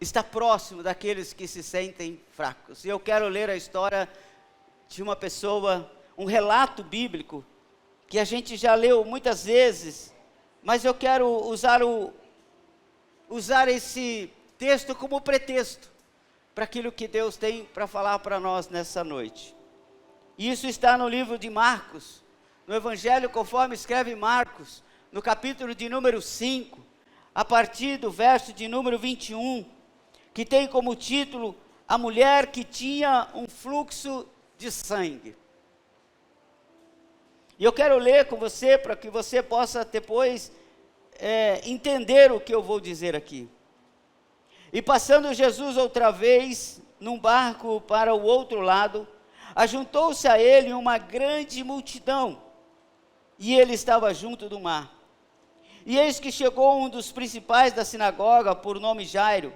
está próximo daqueles que se sentem fracos. E eu quero ler a história de uma pessoa, um relato bíblico, que a gente já leu muitas vezes, mas eu quero usar esse texto como pretexto para aquilo que Deus tem para falar para nós nessa noite. E isso está no livro de Marcos, no Evangelho conforme escreve Marcos, no capítulo de número 5, a partir do verso de número 21, que tem como título, a mulher que tinha um fluxo de sangue. E eu quero ler com você, para que você possa depois entender o que eu vou dizer aqui. E passando Jesus outra vez, num barco para o outro lado, ajuntou-se a ele uma grande multidão, e ele estava junto do mar. E eis que chegou um dos principais da sinagoga, por nome Jairo,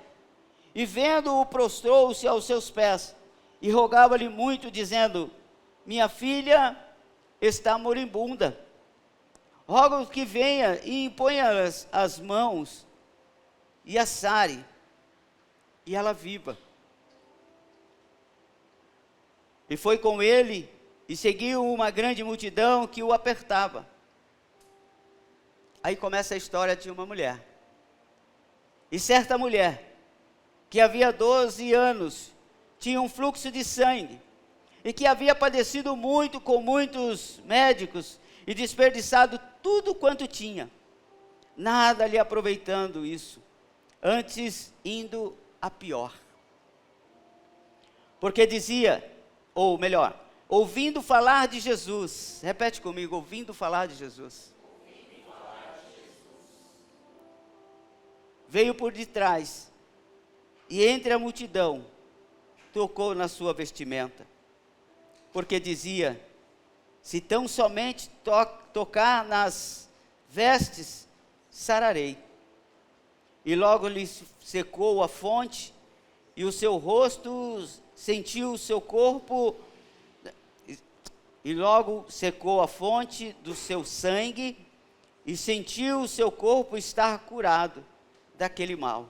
e vendo-o prostrou-se aos seus pés, e rogava-lhe muito, dizendo, minha filha está moribunda, rogo que venha e imponha as mãos, e a sare, e ela viva. E foi com ele, e seguiu uma grande multidão que o apertava. Aí começa a história de uma mulher. E certa mulher, que havia 12 anos, tinha um fluxo de sangue, e que havia padecido muito com muitos médicos, e desperdiçado tudo quanto tinha, nada lhe aproveitando isso, antes indo a pior. Porque dizia, ou melhor, ouvindo falar de Jesus, repete comigo, ouvindo falar de Jesus. Veio por detrás, e entre a multidão, tocou na sua vestimenta, porque dizia, se tão somente tocar nas vestes, sararei. E logo lhe secou a fonte, e o seu rosto sentiu o seu corpo, e logo secou a fonte do seu sangue, e sentiu o seu corpo estar curado daquele mal.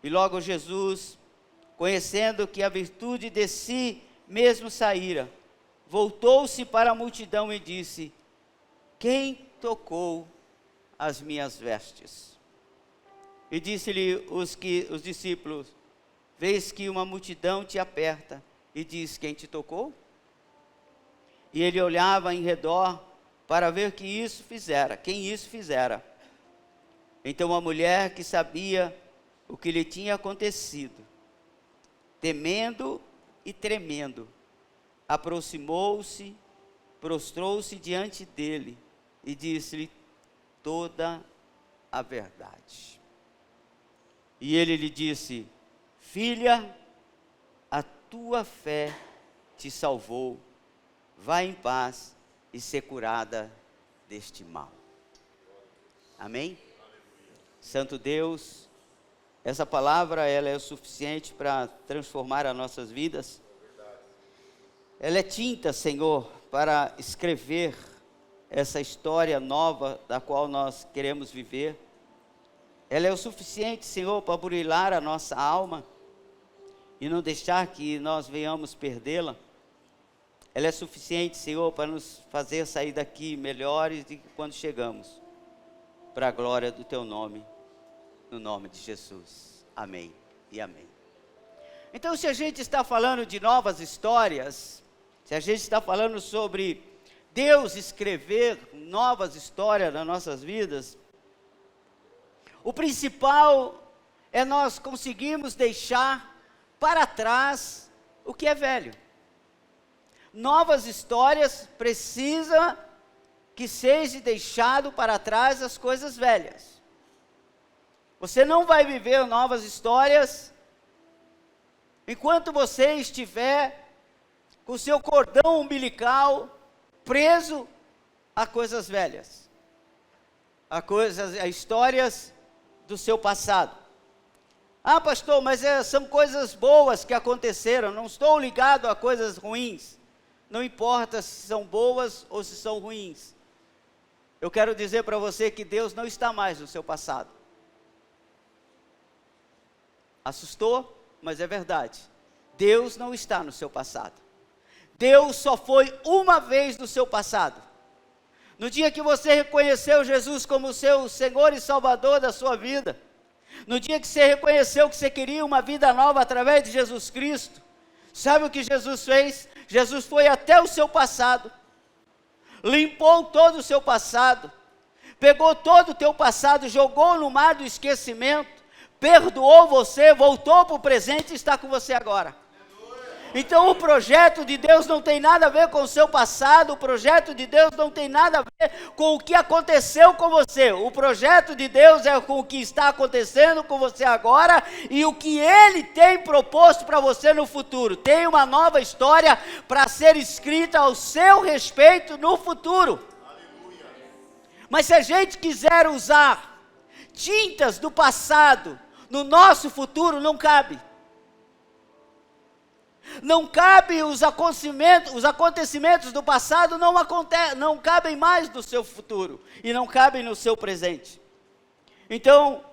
E logo Jesus, conhecendo que a virtude de si mesmo saíra, voltou-se para a multidão e disse, quem tocou as minhas vestes? E disse-lhe os discípulos, vês que uma multidão te aperta, e diz, quem te tocou? E ele olhava em redor, para ver quem isso fizera. Então a mulher que sabia o que lhe tinha acontecido, temendo e tremendo, aproximou-se, prostrou-se diante dele e disse-lhe toda a verdade. E ele lhe disse, filha, a tua fé te salvou, vá em paz e ser curada deste mal. Amém? Santo Deus, essa palavra ela é o suficiente para transformar as nossas vidas. Ela é tinta, Senhor, para escrever essa história nova da qual nós queremos viver. Ela é o suficiente, Senhor, para burilar a nossa alma e não deixar que nós venhamos perdê-la. Ela é suficiente, Senhor, para nos fazer sair daqui melhores do que quando chegamos, para a glória do Teu nome, no nome de Jesus. Amém e amém. Então, se a gente está falando de novas histórias, se a gente está falando sobre Deus escrever novas histórias nas nossas vidas, o principal é nós conseguirmos deixar para trás o que é velho. Novas histórias precisa que seja deixado para trás as coisas velhas. Você não vai viver novas histórias enquanto você estiver com o seu cordão umbilical preso a coisas velhas, a histórias do seu passado. Ah, pastor, mas são coisas boas que aconteceram, não estou ligado a coisas ruins. Não importa se são boas ou se são ruins. Eu quero dizer para você que Deus não está mais no seu passado. Assustou, mas é verdade. Deus não está no seu passado. Deus só foi uma vez no seu passado. No dia que você reconheceu Jesus como seu Senhor e Salvador da sua vida, no dia que você reconheceu que você queria uma vida nova através de Jesus Cristo, sabe o que Jesus fez? Jesus foi até o seu passado, limpou todo o seu passado, pegou todo o teu passado, jogou no mar do esquecimento, perdoou você, voltou para o presente e está com você agora. Então o projeto de Deus não tem nada a ver com o seu passado, o projeto de Deus não tem nada a ver com o que aconteceu com você. O projeto de Deus é com o que está acontecendo com você agora e o que Ele tem proposto para você no futuro. Tem uma nova história para ser escrita ao seu respeito no futuro. Aleluia. Mas se a gente quiser usar tintas do passado no nosso futuro, não cabe. Não cabe os acontecimentos do passado, não cabem mais no seu futuro, e não cabem no seu presente. Então,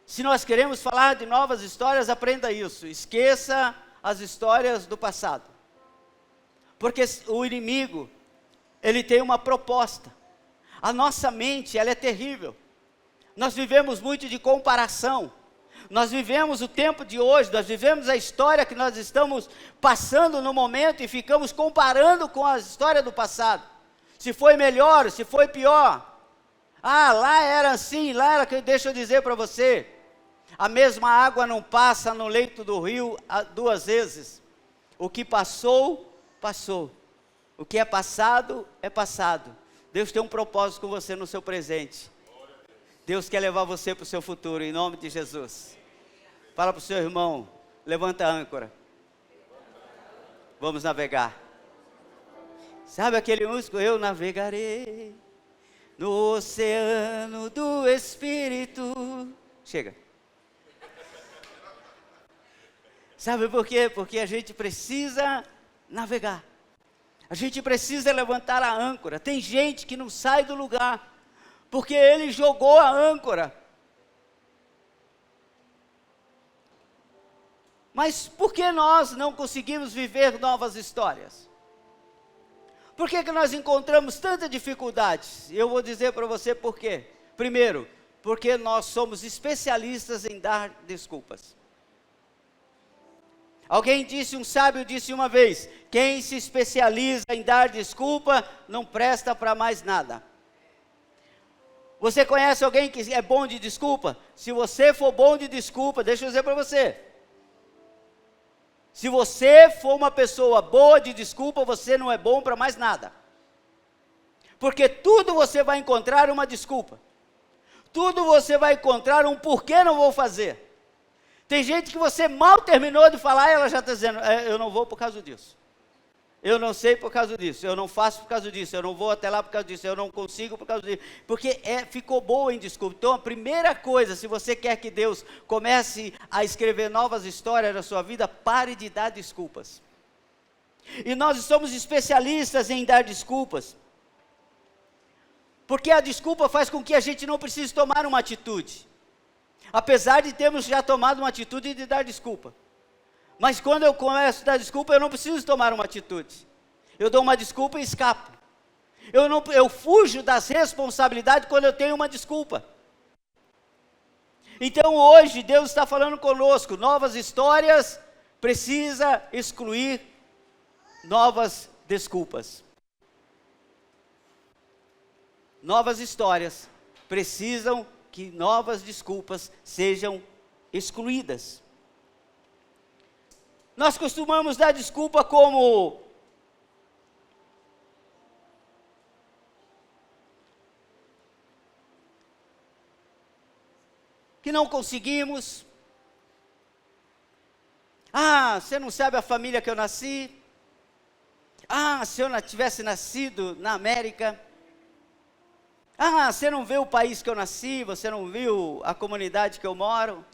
se nós queremos falar de novas histórias, aprenda isso, esqueça as histórias do passado. Porque o inimigo, ele tem uma proposta. A nossa mente, ela é terrível. Nós vivemos muito de comparação. Nós vivemos o tempo de hoje, nós vivemos a história que nós estamos passando no momento e ficamos comparando com a história do passado. Se foi melhor, se foi pior. Ah, lá era assim, lá era que, deixa eu dizer para você, a mesma água não passa no leito do rio duas vezes. O que passou, passou. O que é passado, é passado. Deus tem um propósito com você no seu presente. Deus quer levar você para o seu futuro, em nome de Jesus. Fala para o seu irmão, levanta a âncora. Vamos navegar. Sabe aquele músico? Eu navegarei no oceano do Espírito. Chega. Sabe por quê? Porque a gente precisa navegar. A gente precisa levantar a âncora. Tem gente que não sai do lugar, porque ele jogou a âncora. Mas por que nós não conseguimos viver novas histórias? Por que nós encontramos tanta dificuldade? Eu vou dizer para você por quê. Primeiro, porque nós somos especialistas em dar desculpas. Alguém disse, um sábio disse uma vez, quem se especializa em dar desculpa, não presta para mais nada. Você conhece alguém que é bom de desculpa? Se você for bom de desculpa, deixa eu dizer para você. Se você for uma pessoa boa de desculpa, você não é bom para mais nada. Porque tudo você vai encontrar uma desculpa. Tudo você vai encontrar um porquê não vou fazer. Tem gente que você mal terminou de falar e ela já está dizendo, eu não vou por causa disso. Eu não sei por causa disso, eu não faço por causa disso, eu não vou até lá por causa disso, eu não consigo por causa disso, porque ficou boa em desculpa. Então a primeira coisa, se você quer que Deus comece a escrever novas histórias na sua vida, pare de dar desculpas. E nós somos especialistas em dar desculpas, porque a desculpa faz com que a gente não precise tomar uma atitude, apesar de termos já tomado uma atitude de dar desculpa. Mas quando eu começo a dar desculpa, eu não preciso tomar uma atitude. Eu dou uma desculpa e escapo. Eu fujo das responsabilidades quando eu tenho uma desculpa. Então hoje Deus está falando conosco, novas histórias precisa excluir novas desculpas. Novas histórias precisam que novas desculpas sejam excluídas. Nós costumamos dar desculpa como que não conseguimos. Ah, você não sabe a família que eu nasci. Ah, se eu tivesse nascido na América. Ah, você não vê o país que eu nasci, você não viu a comunidade que eu moro.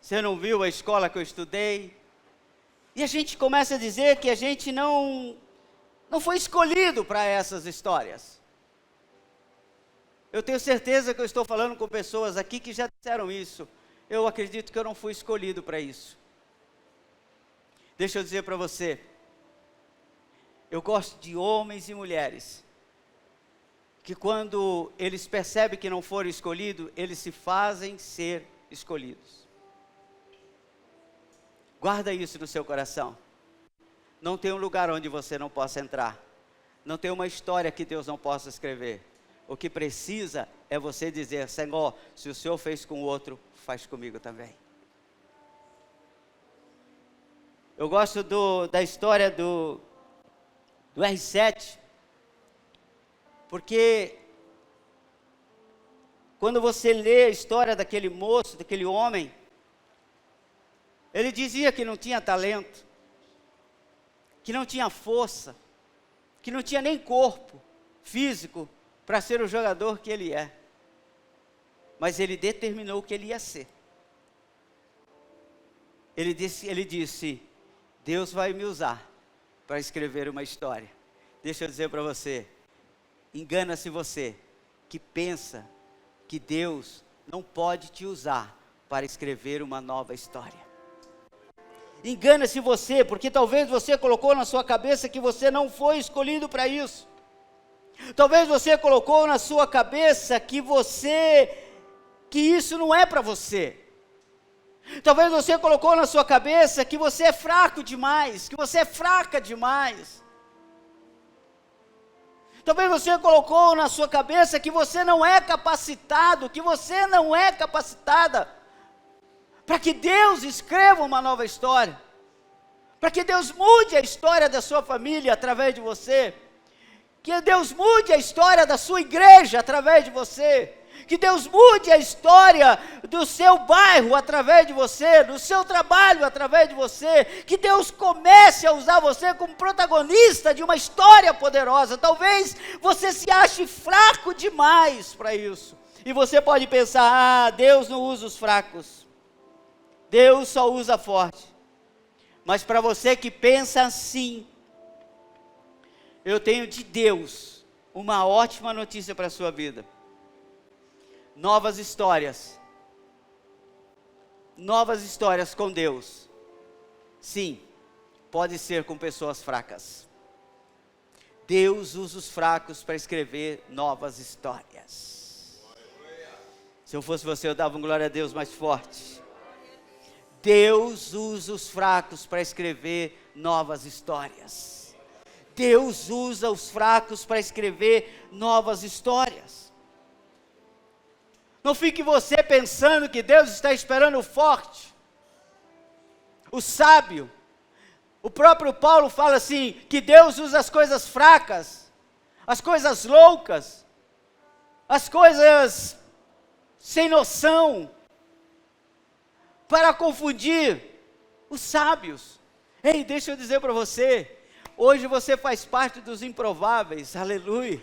Você não viu a escola que eu estudei? E a gente começa a dizer que a gente não foi escolhido para essas histórias. Eu tenho certeza que eu estou falando com pessoas aqui que já disseram isso. eu acredito que eu não fui escolhido para isso. Deixa eu dizer para você, eu gosto de homens e mulheres que quando eles percebem que não foram escolhidos, eles se fazem ser escolhidos. Guarda isso no seu coração. Não tem um lugar onde você não possa entrar. Não tem uma história que Deus não possa escrever. O que precisa é você dizer: Senhor, se o Senhor fez com o outro, faz comigo também. Eu gosto da história do R7, porque quando você lê a história daquele moço, daquele homem, ele dizia que não tinha talento, que não tinha força, que não tinha nem corpo físico para ser o jogador que ele é. Mas ele determinou que ele ia ser. Ele disse, Deus vai me usar para escrever uma história. Deixa eu dizer para você, engana-se você que pensa que Deus não pode te usar para escrever uma nova história. Engana-se você, porque talvez você colocou na sua cabeça que você não foi escolhido para isso. Talvez você colocou na sua cabeça que isso não é para você. Talvez você colocou na sua cabeça que você é fraco demais, que você é fraca demais. Talvez você colocou na sua cabeça que você não é capacitado, que você não é capacitada para que Deus escreva uma nova história, para que Deus mude a história da sua família através de você, que Deus mude a história da sua igreja através de você, que Deus mude a história do seu bairro através de você, do seu trabalho através de você, que Deus comece a usar você como protagonista de uma história poderosa. Talvez você se ache fraco demais para isso, e você pode pensar, Deus não usa os fracos, Deus só usa forte. Mas para você que pensa assim, eu tenho de Deus uma ótima notícia para a sua vida. Novas histórias com Deus, sim, pode ser com pessoas fracas. Deus usa os fracos para escrever novas histórias. Se eu fosse você, eu dava um glória a Deus mais forte. Deus usa os fracos para escrever novas histórias. Deus usa os fracos para escrever novas histórias. Não fique você pensando que Deus está esperando o forte, o sábio. O próprio Paulo fala assim, que Deus usa as coisas fracas, as coisas loucas, as coisas sem noção, para confundir os sábios. Ei, deixa eu dizer para você, hoje você faz parte dos improváveis, aleluia.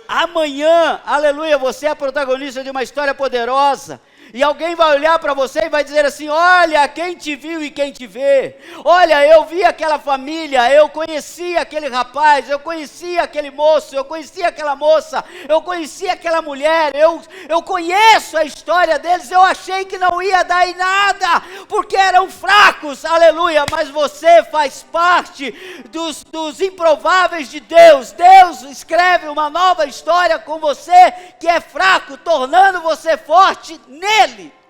Amanhã, aleluia, você é protagonista de uma história poderosa. E alguém vai olhar para você e vai dizer assim, olha, quem te viu e quem te vê. Olha, eu vi aquela família, eu conheci aquele rapaz, eu conheci aquele moço, eu conheci aquela moça, eu conheci aquela mulher, eu conheço a história deles, eu achei que não ia dar em nada, porque eram fracos, aleluia, mas você faz parte dos improváveis de Deus. Deus escreve uma nova história com você, que é fraco, tornando você forte nele.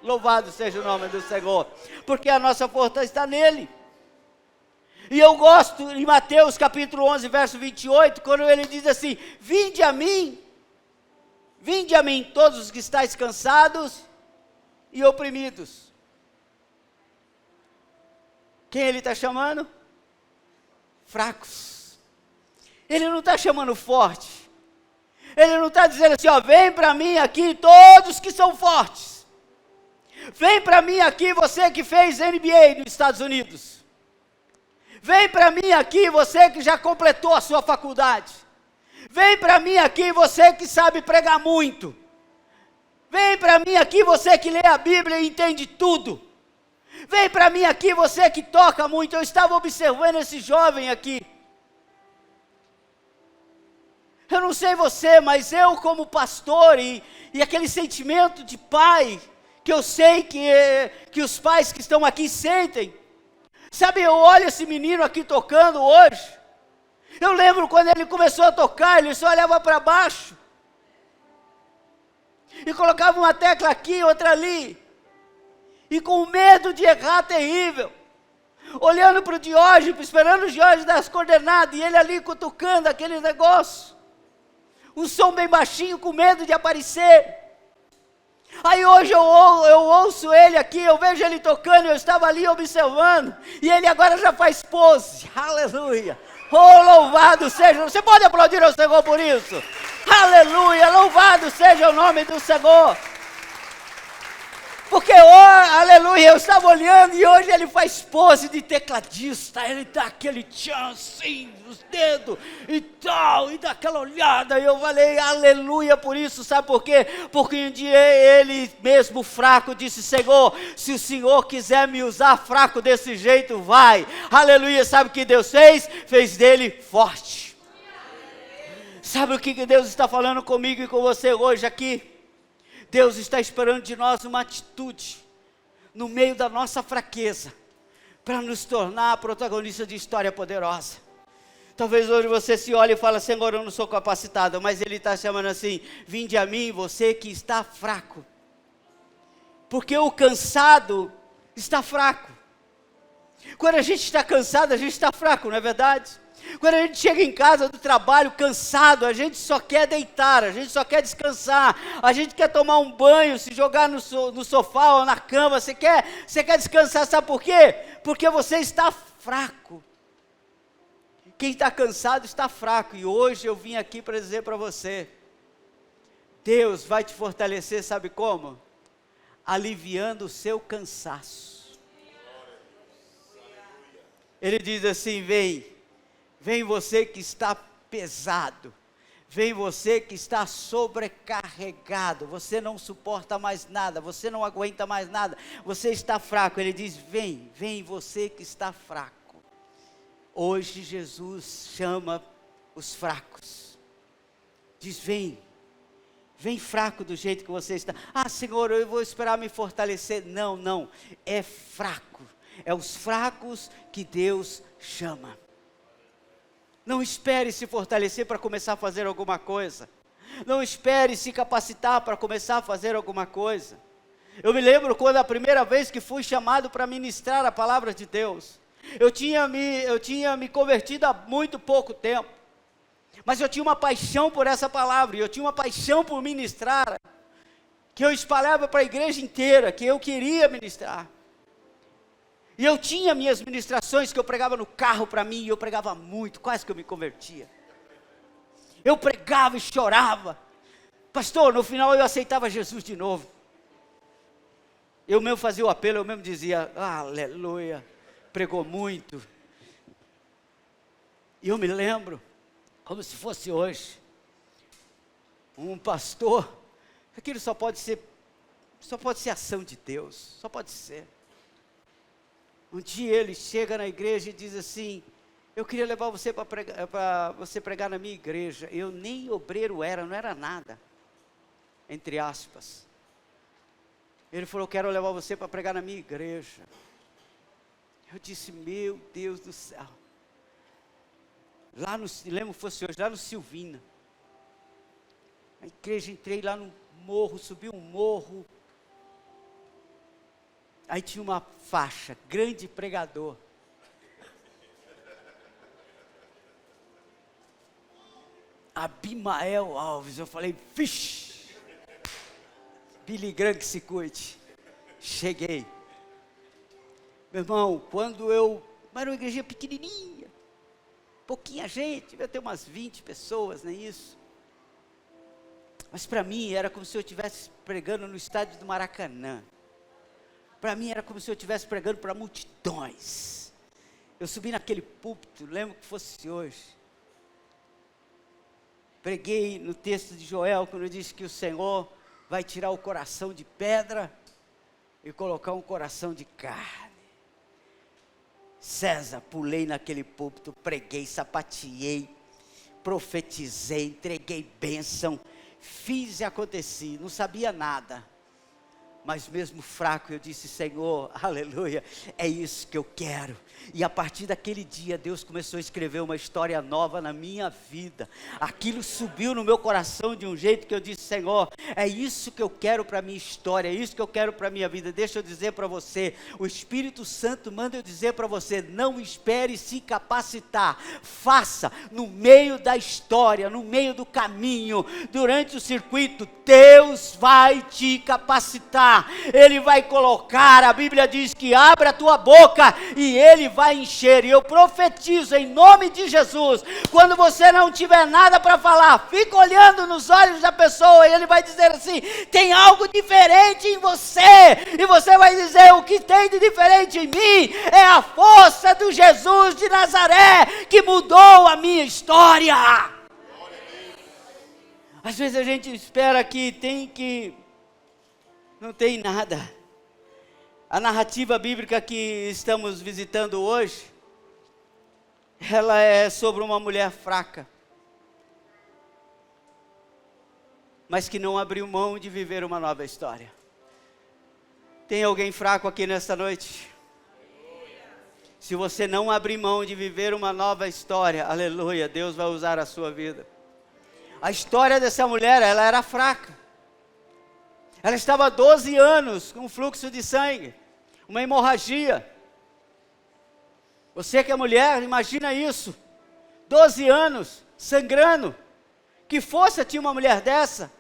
Louvado seja o nome do Senhor, porque a nossa força está nele. E eu gosto em Mateus capítulo 11, verso 28, quando ele diz assim, vinde a mim todos os que estáis cansados e oprimidos. Quem ele está chamando? Fracos. Ele não está chamando forte. Ele não está dizendo assim, vem para mim aqui todos que são fortes. Vem para mim aqui você que fez MBA nos Estados Unidos. Vem para mim aqui você que já completou a sua faculdade. Vem para mim aqui você que sabe pregar muito. Vem para mim aqui você que lê a Bíblia e entende tudo. Vem para mim aqui você que toca muito. Eu estava observando esse jovem aqui. Eu não sei você, mas eu como pastor e aquele sentimento de pai que eu sei que os pais que estão aqui sentem. Sabe, eu olho esse menino aqui tocando hoje, eu lembro quando ele começou a tocar, ele só olhava para baixo, e colocava uma tecla aqui, outra ali, e com medo de errar terrível, olhando para o Diógenes, esperando o Diógenes dar as coordenadas, e ele ali cutucando aquele negócio, um som bem baixinho, com medo de aparecer. Aí hoje eu ouço ele aqui, eu vejo ele tocando, eu estava ali observando, e ele agora já faz pose, aleluia, oh louvado seja, você pode aplaudir ao Senhor por isso, aleluia, louvado seja o nome do Senhor, porque, aleluia, eu estava olhando e hoje ele faz pose de tecladista, ele dá aquele tchan assim, os dedos e tal, e dá aquela olhada, e eu falei, aleluia por isso, sabe por quê? Porque um dia ele mesmo fraco disse, Senhor, se o Senhor quiser me usar fraco desse jeito, vai, aleluia, sabe o que Deus fez? Fez dele forte. Sabe o que Deus está falando comigo e com você hoje aqui? Deus está esperando de nós uma atitude, no meio da nossa fraqueza, para nos tornar protagonistas de história poderosa. Talvez hoje você se olhe e fale, Senhor, eu não sou capacitado, mas Ele está chamando assim, vinde a mim, você que está fraco, porque o cansado está fraco. Quando a gente está cansado, a gente está fraco, não é verdade? Quando a gente chega em casa do trabalho cansado, a gente só quer deitar, a gente só quer descansar, a gente quer tomar um banho, se jogar no sofá ou na cama, você quer descansar, sabe por quê? Porque você está fraco. Quem está cansado está fraco, e hoje eu vim aqui para dizer para você, Deus vai te fortalecer, sabe como? Aliviando o seu cansaço. Ele diz assim, vem você que está pesado, vem você que está sobrecarregado, você não suporta mais nada, você não aguenta mais nada, você está fraco. Ele diz, vem você que está fraco. Hoje Jesus chama os fracos, diz, vem fraco do jeito que você está. Ah, Senhor, eu vou esperar me fortalecer. Não, é fraco, é os fracos que Deus chama. Não espere se fortalecer para começar a fazer alguma coisa. Não espere se capacitar para começar a fazer alguma coisa. Eu me lembro quando a primeira vez que fui chamado para ministrar a palavra de Deus. Eu tinha me convertido há muito pouco tempo. Mas eu tinha uma paixão por essa palavra. E eu tinha uma paixão por ministrar. Que eu espalhava para a igreja inteira. Que eu queria ministrar. E eu tinha minhas ministrações que eu pregava no carro para mim, e eu pregava muito, quase que eu me convertia. Eu pregava e chorava. Pastor, no final eu aceitava Jesus de novo. Eu mesmo fazia o apelo, eu mesmo dizia, aleluia, pregou muito. E eu me lembro, como se fosse hoje, um pastor, aquilo só pode ser ação de Deus, só pode ser. Um dia ele chega na igreja e diz assim, eu queria levar você para você pregar na minha igreja. Eu nem obreiro não era nada, entre aspas. Ele falou, eu quero levar você para pregar na minha igreja. Eu disse, meu Deus do céu. Lembro que fosse hoje, lá no Silvina. A igreja, entrei lá no morro, subi um morro. Aí tinha uma faixa, grande pregador. Abimael Alves, eu falei, vixe, Billy Graham que se cuide. Cheguei. Meu irmão, era uma igreja pequenininha, pouquinha gente, devia ter umas 20 pessoas, nem isso. Mas para mim era como se eu estivesse pregando no estádio do Maracanã. Para mim era como se eu estivesse pregando para multidões. Eu subi naquele púlpito, lembro que fosse hoje. Preguei no texto de Joel, quando disse que o Senhor vai tirar o coração de pedra e colocar um coração de carne. César, pulei naquele púlpito, preguei, sapateei, profetizei, entreguei bênção, fiz e aconteci, não sabia nada. Mas mesmo fraco, eu disse: Senhor, aleluia, é isso que eu quero. E a partir daquele dia, Deus começou a escrever uma história nova na minha vida. Aquilo subiu no meu coração de um jeito que eu disse: Senhor, é isso que eu quero para a minha história, é isso que eu quero para a minha vida. Deixa eu dizer para você, o Espírito Santo manda eu dizer para você: não espere se capacitar, faça no meio da história, no meio do caminho, durante o circuito. Deus vai te capacitar, Ele vai colocar, a Bíblia diz que abre a tua boca e Ele vai encher. E eu profetizo em nome de Jesus, quando você não tiver nada para falar, fica olhando nos olhos da pessoa e Ele vai dizer assim: tem algo diferente em você, e você vai dizer: o que tem de diferente em mim é a força do Jesus de Nazaré, que mudou a minha história. Às vezes a gente espera que não tem nada. A narrativa bíblica que estamos visitando hoje, ela é sobre uma mulher fraca, mas que não abriu mão de viver uma nova história. Tem alguém fraco aqui nesta noite? Se você não abrir mão de viver uma nova história, aleluia, Deus vai usar a sua vida. A história dessa mulher, ela era fraca. Ela estava há 12 anos com fluxo de sangue, uma hemorragia. Você que é mulher, imagina isso, 12 anos, sangrando. Que força tinha uma mulher dessa?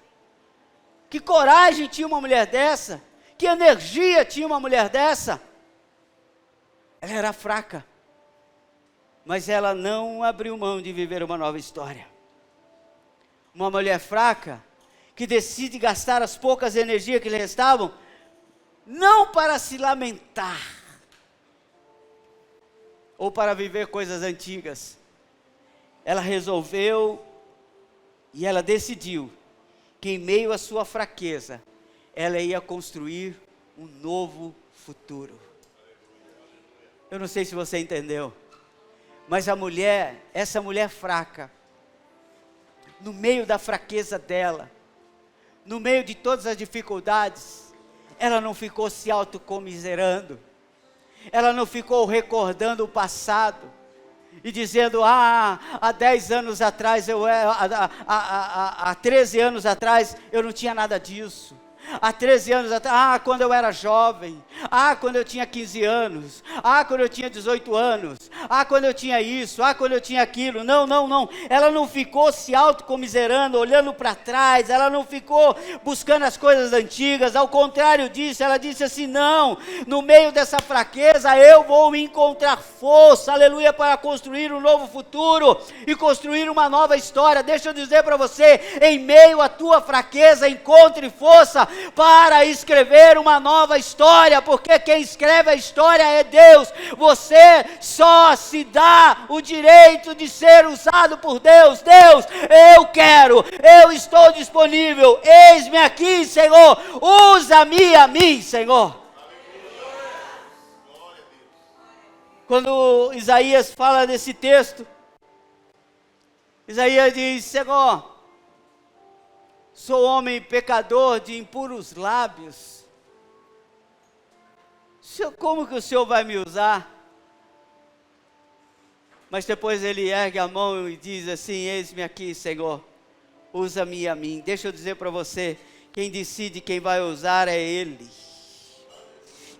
Que coragem tinha uma mulher dessa? Que energia tinha uma mulher dessa? Ela era fraca, mas ela não abriu mão de viver uma nova história. Uma mulher fraca, que decide gastar as poucas energias que lhe restavam, não para se lamentar, ou para viver coisas antigas. Ela resolveu, e ela decidiu, que em meio à sua fraqueza, ela ia construir um novo futuro. Eu não sei se você entendeu, mas essa mulher fraca, no meio da fraqueza dela, no meio de todas as dificuldades, ela não ficou se autocomiserando, ela não ficou recordando o passado, e dizendo: há 10 anos atrás, há 13 anos atrás, eu não tinha nada disso. Há 13 anos atrás, quando eu era jovem, quando eu tinha 15 anos, quando eu tinha 18 anos, quando eu tinha isso, quando eu tinha aquilo. Não, ela não ficou se autocomiserando, olhando para trás, ela não ficou buscando as coisas antigas, ao contrário disso, ela disse assim: não, no meio dessa fraqueza, eu vou encontrar força, aleluia, para construir um novo futuro, e construir uma nova história. Deixa eu dizer para você, em meio à tua fraqueza, encontre força, para escrever uma nova história, porque quem escreve a história é Deus. Você só se dá o direito de ser usado por Deus. Deus, eu estou disponível, eis-me aqui, Senhor, usa-me a mim, Senhor. Quando Isaías fala desse texto, Isaías diz: Senhor, sou homem pecador de impuros lábios. Como que o Senhor vai me usar? Mas depois ele ergue a mão e diz assim: eis-me aqui, Senhor, usa-me a mim. Deixa eu dizer para você, quem decide quem vai usar é Ele.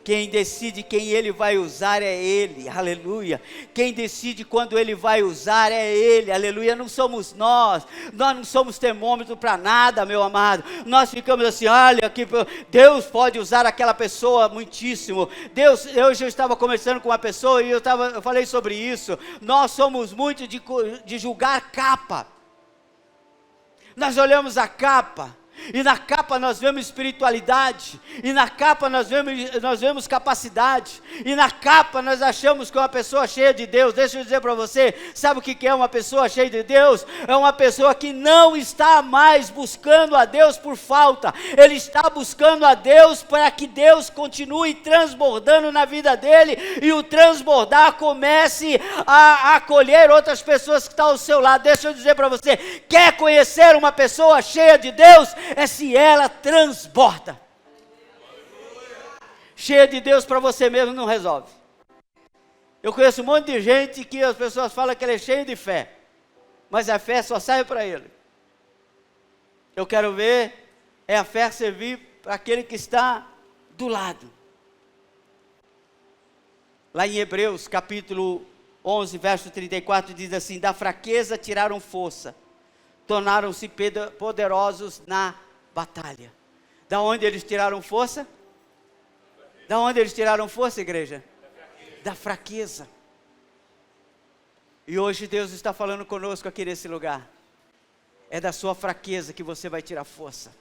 Quem decide quem Ele vai usar é Ele, aleluia. Quem decide quando Ele vai usar é Ele, aleluia. Não somos nós não somos termômetro para nada, meu amado. Nós ficamos assim: olha, que Deus pode usar aquela pessoa muitíssimo. Hoje eu estava conversando com uma pessoa e eu falei sobre isso. Nós somos muito de julgar capa. Nós olhamos a capa, e na capa nós vemos espiritualidade, e na capa nós vemos capacidade, e na capa nós achamos que é uma pessoa cheia de Deus. Deixa eu dizer para você, sabe o que é uma pessoa cheia de Deus? É uma pessoa que não está mais buscando a Deus por falta, ele está buscando a Deus para que Deus continue transbordando na vida dele, e o transbordar comece a acolher outras pessoas que estão ao seu lado. Deixa eu dizer para você, quer conhecer uma pessoa cheia de Deus? É se ela transborda. cheia de Deus para você mesmo não resolve. Eu conheço um monte de gente que as pessoas falam que ele é cheio de fé, mas a fé só sai para ele. Eu quero ver a fé servir para aquele que está do lado. Lá em Hebreus, capítulo 11, verso 34, diz assim: da fraqueza tiraram força, tornaram-se poderosos na batalha. Da onde eles tiraram força? Da onde eles tiraram força, igreja? Da fraqueza. E hoje Deus está falando conosco aqui nesse lugar. É da sua fraqueza que você vai tirar força,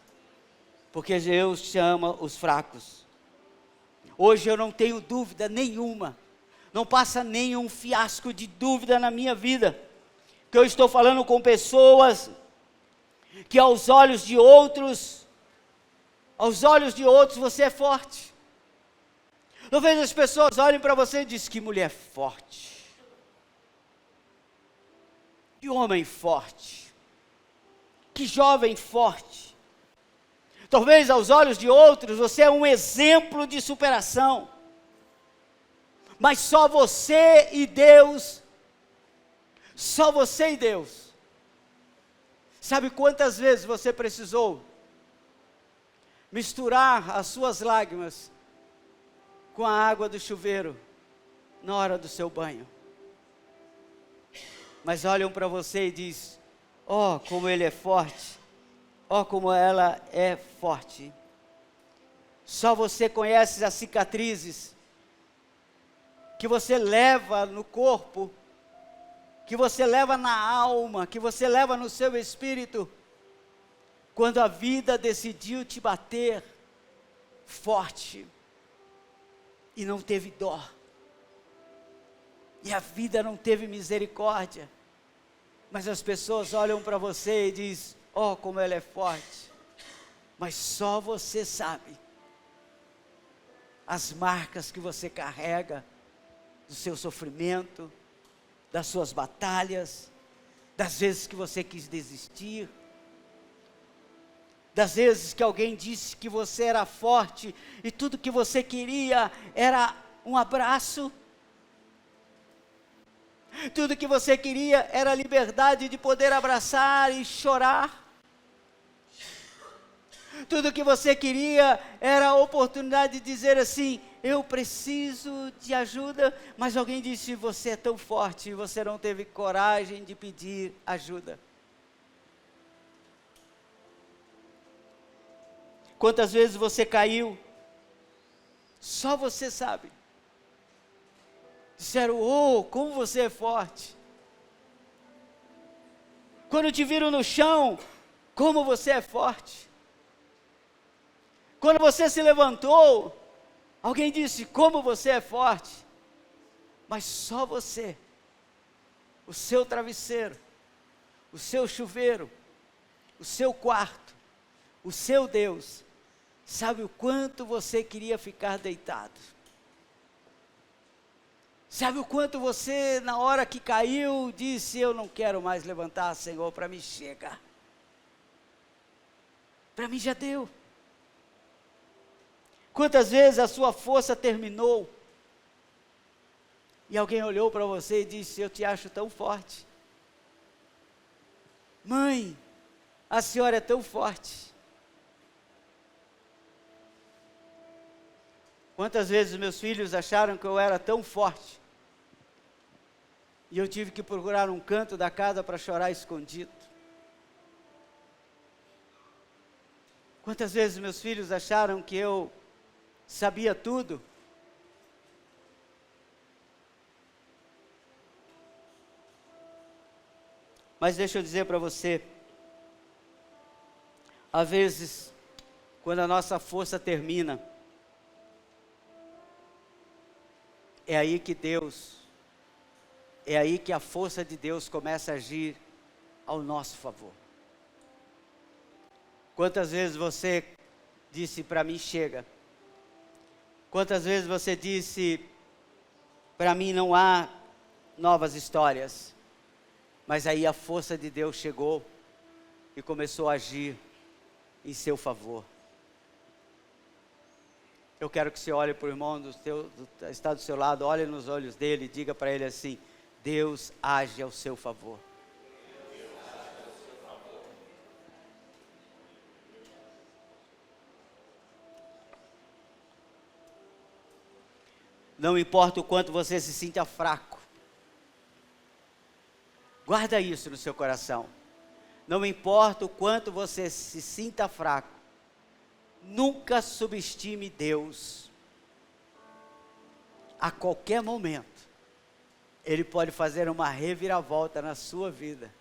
porque Deus chama os fracos. Hoje eu não tenho dúvida nenhuma, não passa nenhum fiasco de dúvida na minha vida, que eu estou falando com pessoas que aos olhos de outros você é forte. Talvez as pessoas olhem para você e dizem: que mulher forte, que homem forte, que jovem forte. Talvez aos olhos de outros você é um exemplo de superação, mas só você e Deus, só você e Deus. Sabe quantas vezes você precisou misturar as suas lágrimas com a água do chuveiro na hora do seu banho? Mas olham para você e diz: oh, como ele é forte, oh, como ela é forte. Só você conhece as cicatrizes que você leva no corpo, que você leva na alma, que você leva no seu espírito, quando a vida decidiu te bater forte e não teve dó, e a vida não teve misericórdia, mas as pessoas olham para você e dizem: oh, como ela é forte. Mas só você sabe as marcas que você carrega do seu sofrimento, das suas batalhas, das vezes que você quis desistir, das vezes que alguém disse que você era forte e tudo que você queria era um abraço. Tudo que você queria era a liberdade de poder abraçar e chorar. Tudo que você queria era a oportunidade de dizer assim: eu preciso de ajuda, mas alguém disse: você é tão forte, e você não teve coragem de pedir ajuda. Quantas vezes você caiu? Só você sabe. Disseram: oh, como você é forte. Quando te viram no chão, como você é forte. Quando você se levantou, alguém disse: como você é forte. Mas só você, o seu travesseiro, o seu chuveiro, o seu quarto, o seu Deus, sabe o quanto você queria ficar deitado. Sabe o quanto você, na hora que caiu, disse: eu não quero mais levantar, Senhor, para mim chega. Para mim já deu. Quantas vezes a sua força terminou, e alguém olhou para você e disse: eu te acho tão forte. Mãe, a senhora é tão forte. Quantas vezes meus filhos acharam que eu era tão forte, e eu tive que procurar um canto da casa para chorar escondido. Quantas vezes meus filhos acharam que eu sabia tudo, mas deixa eu dizer para você, às vezes, quando a nossa força termina, é aí que a força de Deus começa a agir ao nosso favor. Quantas vezes você disse: para mim chega? Quantas vezes você disse: para mim não há novas histórias? Mas aí a força de Deus chegou e começou a agir em seu favor. Eu quero que você olhe para o irmão está do seu lado, olhe nos olhos dele e diga para ele assim: Deus age ao seu favor. Não importa o quanto você se sinta fraco, guarda isso no seu coração. Não importa o quanto você se sinta fraco, nunca subestime Deus. A qualquer momento, Ele pode fazer uma reviravolta na sua vida,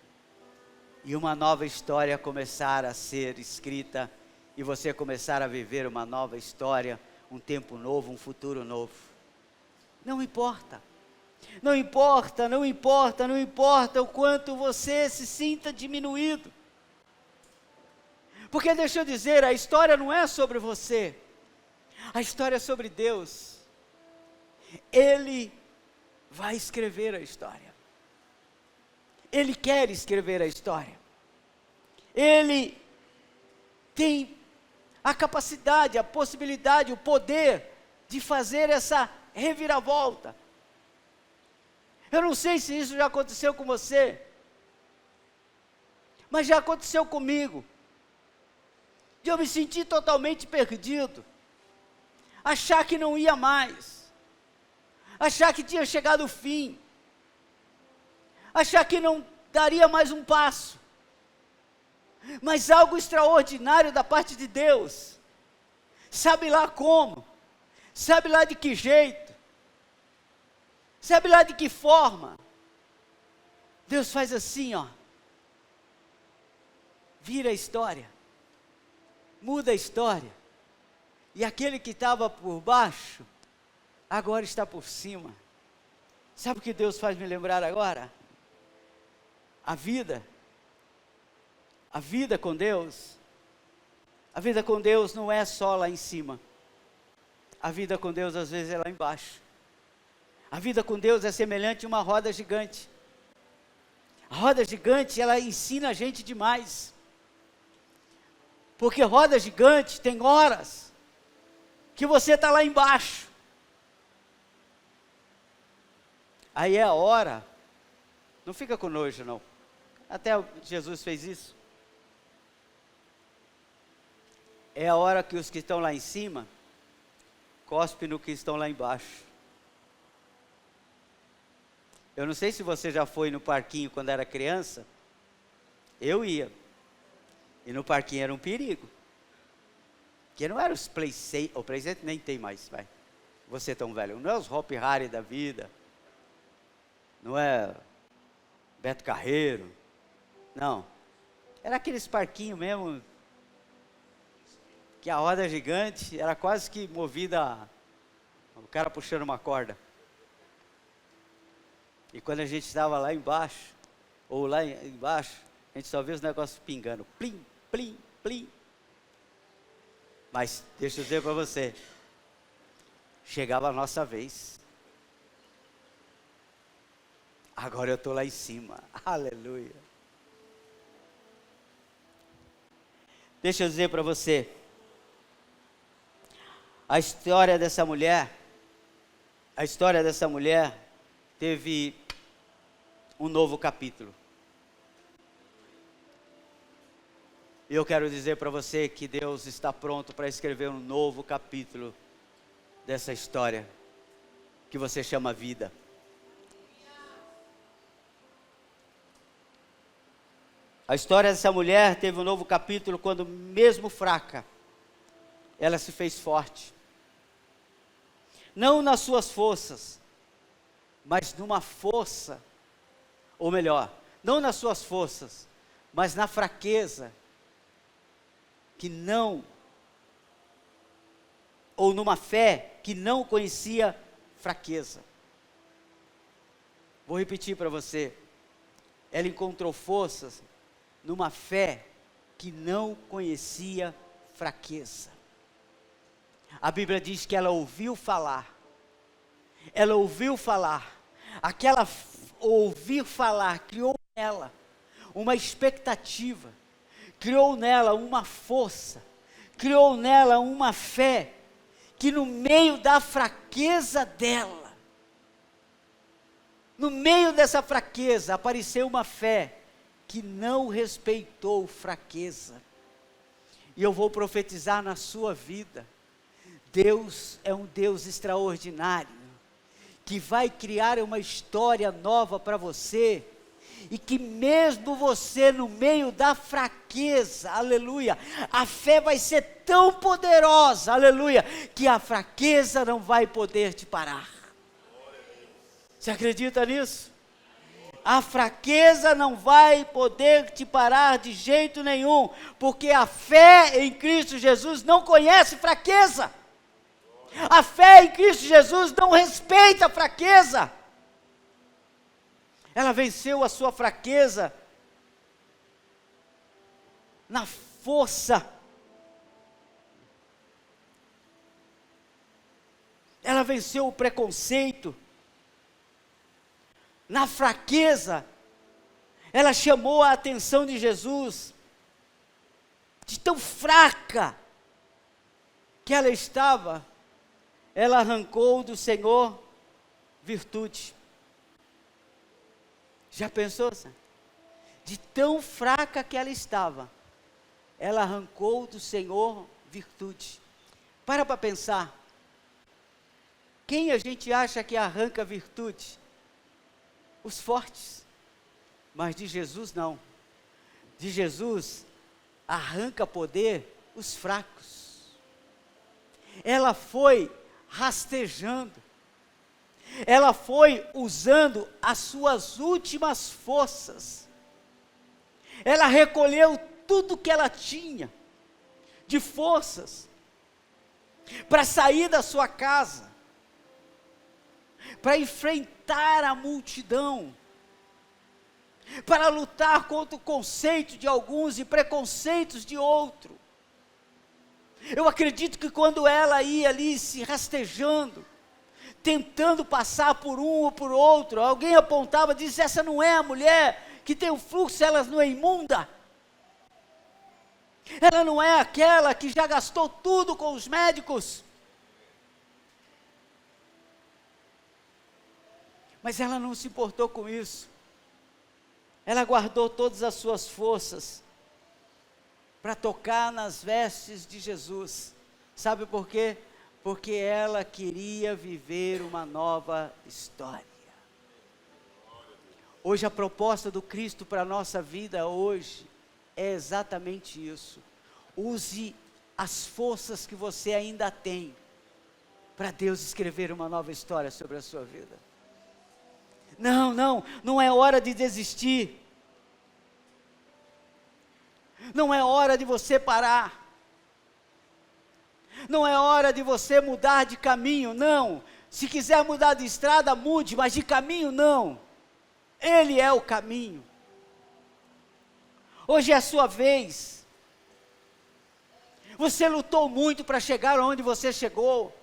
e uma nova história começar a ser escrita, e você começar a viver uma nova história, um tempo novo, um futuro novo. Não importa, não importa, não importa, não importa o quanto você se sinta diminuído. Porque deixa eu dizer, a história não é sobre você, a história é sobre Deus. Ele vai escrever a história. Ele quer escrever a história. Ele tem a capacidade, a possibilidade, o poder de fazer essa reviravolta. Eu não sei se isso já aconteceu com você, mas já aconteceu comigo. De eu me sentir totalmente perdido, achar que não ia mais, achar que tinha chegado o fim, achar que não daria mais um passo, mas algo extraordinário da parte de Deus, sabe lá como, sabe lá de que jeito, sabe lá de que forma, Deus faz assim, ó, vira a história, muda a história, e aquele que estava por baixo, agora está por cima. Sabe o que Deus faz me lembrar agora? A vida com Deus, a vida com Deus não é só lá em cima, a vida com Deus às vezes é lá embaixo. A vida com Deus é semelhante a uma roda gigante. A roda gigante, ela ensina a gente demais, porque roda gigante tem horas que você está lá embaixo, aí é a hora, não fica com nojo não, até Jesus fez isso, é a hora que os que estão lá em cima, cospem no que estão lá embaixo. Eu não sei se você já foi no parquinho quando era criança, eu ia, e no parquinho era um perigo, que não era os Playcenter, o Playcenter nem tem mais, vai, você é tão velho, não é os Hop Harry da vida, não é Beto Carreiro, não, era aqueles parquinhos mesmo, que a roda gigante era quase que movida, o cara puxando uma corda, e quando a gente estava lá embaixo, ou lá embaixo, a gente só via os negócios pingando, plim, plim, plim. Mas deixa eu dizer para você, chegava a nossa vez. Agora eu estou lá em cima, aleluia. Deixa eu dizer para você, a história dessa mulher teve um novo capítulo. E eu quero dizer para você que Deus está pronto para escrever um novo capítulo dessa história, que você chama vida. A história dessa mulher teve um novo capítulo quando, mesmo fraca, ela se fez forte. Não nas suas forças, mas numa força, ou melhor, não nas suas forças, mas na fraqueza, que não, ou numa fé que não conhecia fraqueza. Vou repetir para você, ela encontrou forças numa fé que não conhecia fraqueza. A Bíblia diz que ela ouviu falar, aquela ouvir falar criou nela uma expectativa, criou nela uma força, criou nela uma fé, que no meio da fraqueza dela, no meio dessa fraqueza, apareceu uma fé que não respeitou fraqueza. E eu vou profetizar na sua vida. Deus é um Deus extraordinário, que vai criar uma história nova para você, e que mesmo você no meio da fraqueza, aleluia, a fé vai ser tão poderosa, aleluia, que a fraqueza não vai poder te parar. Você acredita nisso? A fraqueza não vai poder te parar de jeito nenhum, porque a fé em Cristo Jesus não conhece fraqueza. A fé em Cristo Jesus não respeita a fraqueza. Ela venceu a sua fraqueza na força. Ela venceu o preconceito. Na fraqueza, ela chamou a atenção de Jesus, de tão fraca que ela estava, ela arrancou do Senhor virtude. Já pensou, senhor? De tão fraca que ela estava, ela arrancou do Senhor virtude. Para pensar, quem a gente acha que arranca virtude? Os fortes, mas de Jesus não. De Jesus arranca poder os fracos. Ela foi rastejando, ela foi usando as suas últimas forças, ela recolheu tudo que ela tinha de forças, para sair da sua casa, para enfrentar a multidão, para lutar contra o conceito de alguns e preconceitos de outro. Eu acredito que quando ela ia ali se rastejando, tentando passar por um ou por outro, alguém apontava e disse: essa não é a mulher que tem o fluxo, ela não é imunda. Ela não é aquela que já gastou tudo com os médicos. Mas ela não se importou com isso. Ela guardou todas as suas forças para tocar nas vestes de Jesus. Sabe por quê? Porque ela queria viver uma nova história. Hoje a proposta do Cristo para a nossa vida hoje é exatamente isso. Use as forças que você ainda tem para Deus escrever uma nova história sobre a sua vida. Não é hora de desistir. Não é hora de você parar. Não é hora de você mudar de caminho, não. Se quiser mudar de estrada, mude, mas de caminho não. Ele é o caminho. Hoje é a sua vez. Você lutou muito para chegar onde você chegou.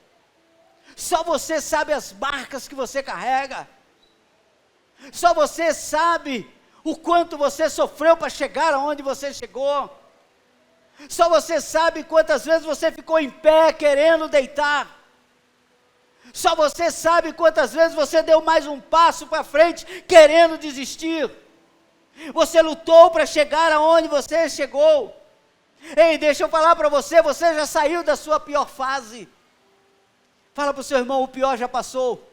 Só você sabe as marcas que você carrega. Só você sabe o quanto você sofreu para chegar aonde você chegou. Só você sabe quantas vezes você ficou em pé querendo deitar. Só você sabe quantas vezes você deu mais um passo para frente querendo desistir. Você lutou para chegar aonde você chegou. Ei, deixa eu falar para você, você já saiu da sua pior fase. Fala para o seu irmão, o pior já passou.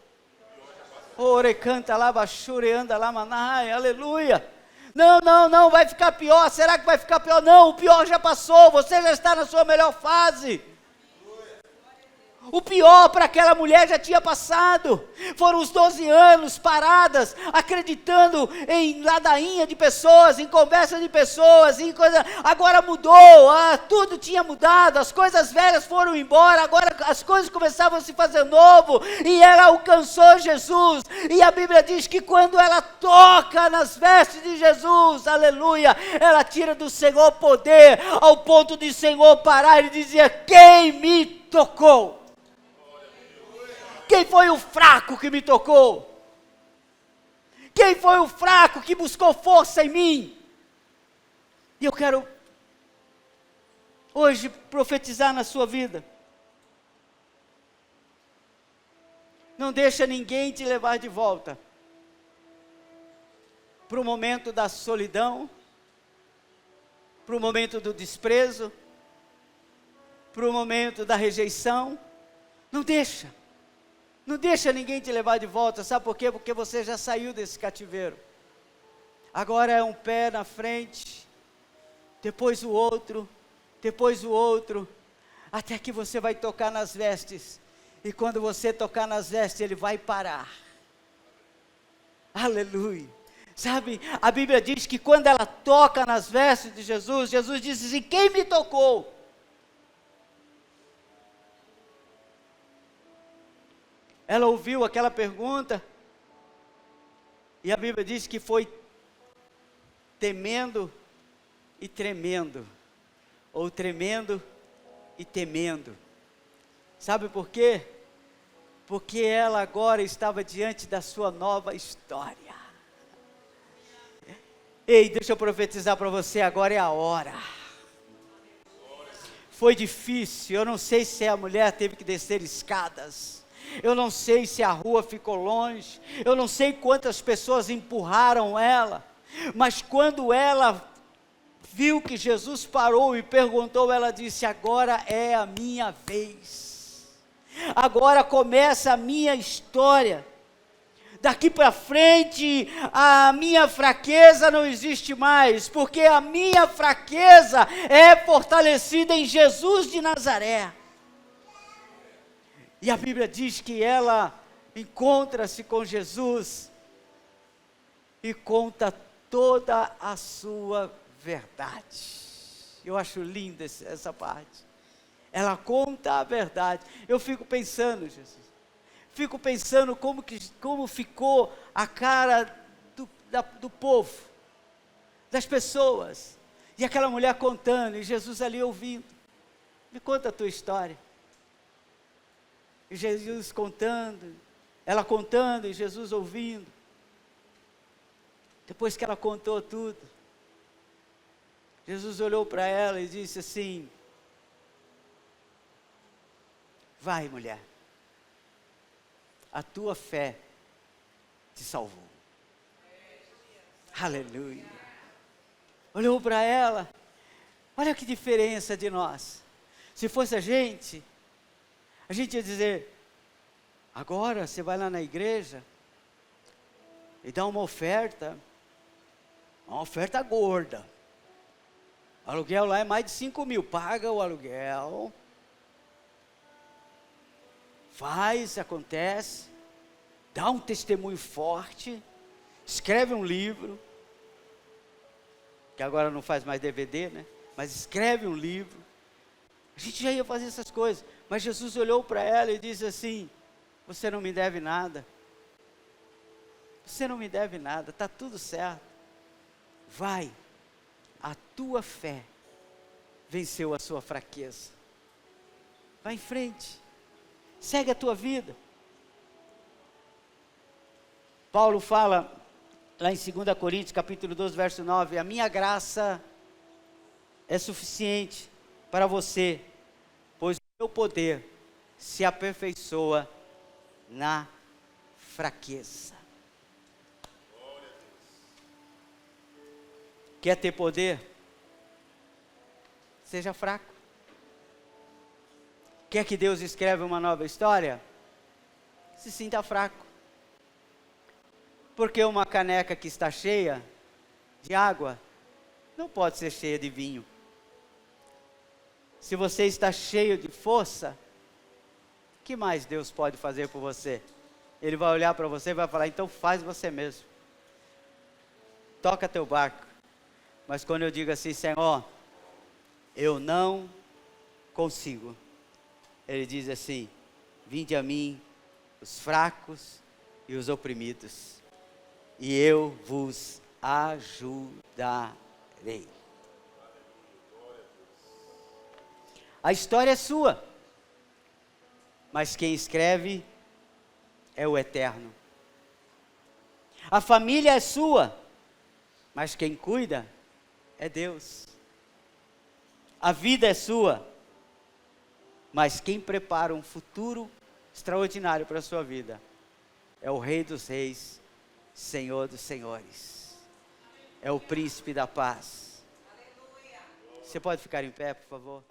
Ore canta lá, baixure, anda lá, manai, aleluia. Não, vai ficar pior. Será que vai ficar pior? Não, o pior já passou, você já está na sua melhor fase. O pior para aquela mulher já tinha passado. Foram os 12 anos paradas, acreditando em ladainha de pessoas, em conversa de pessoas, em coisa. Agora mudou, tudo tinha mudado, as coisas velhas foram embora, agora as coisas começavam a se fazer novo, e ela alcançou Jesus, e a Bíblia diz que quando ela toca nas vestes de Jesus, aleluia, ela tira do Senhor poder, ao ponto de o Senhor parar e dizer: quem me tocou? Quem foi o fraco que me tocou? Quem foi o fraco que buscou força em mim? E eu quero hoje profetizar na sua vida. Não deixa ninguém te levar de volta para o momento da solidão, para o momento do desprezo, para o momento da rejeição. Não deixa. Não deixa ninguém te levar de volta. Sabe por quê? Porque você já saiu desse cativeiro. Agora é um pé na frente, depois o outro, até que você vai tocar nas vestes. E quando você tocar nas vestes, ele vai parar. Aleluia. Sabe, a Bíblia diz que quando ela toca nas vestes de Jesus, Jesus disse assim: quem me tocou? Ela ouviu aquela pergunta, e a Bíblia diz que foi temendo e tremendo, ou tremendo e temendo. Sabe por quê? Porque ela agora estava diante da sua nova história. Ei, deixa eu profetizar para você, agora é a hora. Foi difícil, eu não sei se a mulher teve que descer escadas, eu não sei se a rua ficou longe, eu não sei quantas pessoas empurraram ela, mas quando ela viu que Jesus parou e perguntou, ela disse: agora é a minha vez, agora começa a minha história. Daqui para frente, a minha fraqueza não existe mais, porque a minha fraqueza é fortalecida em Jesus de Nazaré. E a Bíblia diz que ela encontra-se com Jesus e conta toda a sua verdade. Eu acho linda essa parte. Ela conta a verdade. Eu fico pensando, Jesus. Fico pensando como ficou a cara do povo, das pessoas, e aquela mulher contando, e Jesus ali ouvindo. Me conta a tua história. E Jesus contando, ela contando, e Jesus ouvindo. Depois que ela contou tudo, Jesus olhou para ela e disse assim: vai, mulher, a tua fé te salvou. Aleluia. Olhou para ela. Olha que diferença de nós. Se fosse a gente ia dizer: agora você vai lá na igreja e dá uma oferta gorda. O aluguel lá é mais de 5 mil, paga o aluguel, faz, acontece, dá um testemunho forte, escreve um livro, que agora não faz mais DVD, né? Mas escreve um livro. A gente já ia fazer essas coisas, mas Jesus olhou para ela e disse assim: você não me deve nada, você não me deve nada, está tudo certo, vai, a tua fé venceu a sua fraqueza, vai em frente, segue a tua vida. Paulo fala lá em 2 Coríntios capítulo 12, verso 9, a minha graça é suficiente para você, pois o meu poder se aperfeiçoa na fraqueza. Quer ter poder? Seja fraco. Quer que Deus escreva uma nova história? Se sinta fraco. Porque uma caneca que está cheia de água não pode ser cheia de vinho. Se você está cheio de força, o que mais Deus pode fazer por você? Ele vai olhar para você e vai falar: então faz você mesmo. Toca teu barco. Mas quando eu digo assim: Senhor, eu não consigo, Ele diz assim: vinde a mim os fracos e os oprimidos, e eu vos ajudarei. A história é sua, mas quem escreve é o Eterno. A família é sua, mas quem cuida é Deus. A vida é sua, mas quem prepara um futuro extraordinário para a sua vida é o Rei dos Reis, Senhor dos Senhores, é o Príncipe da Paz. Você pode ficar em pé, por favor?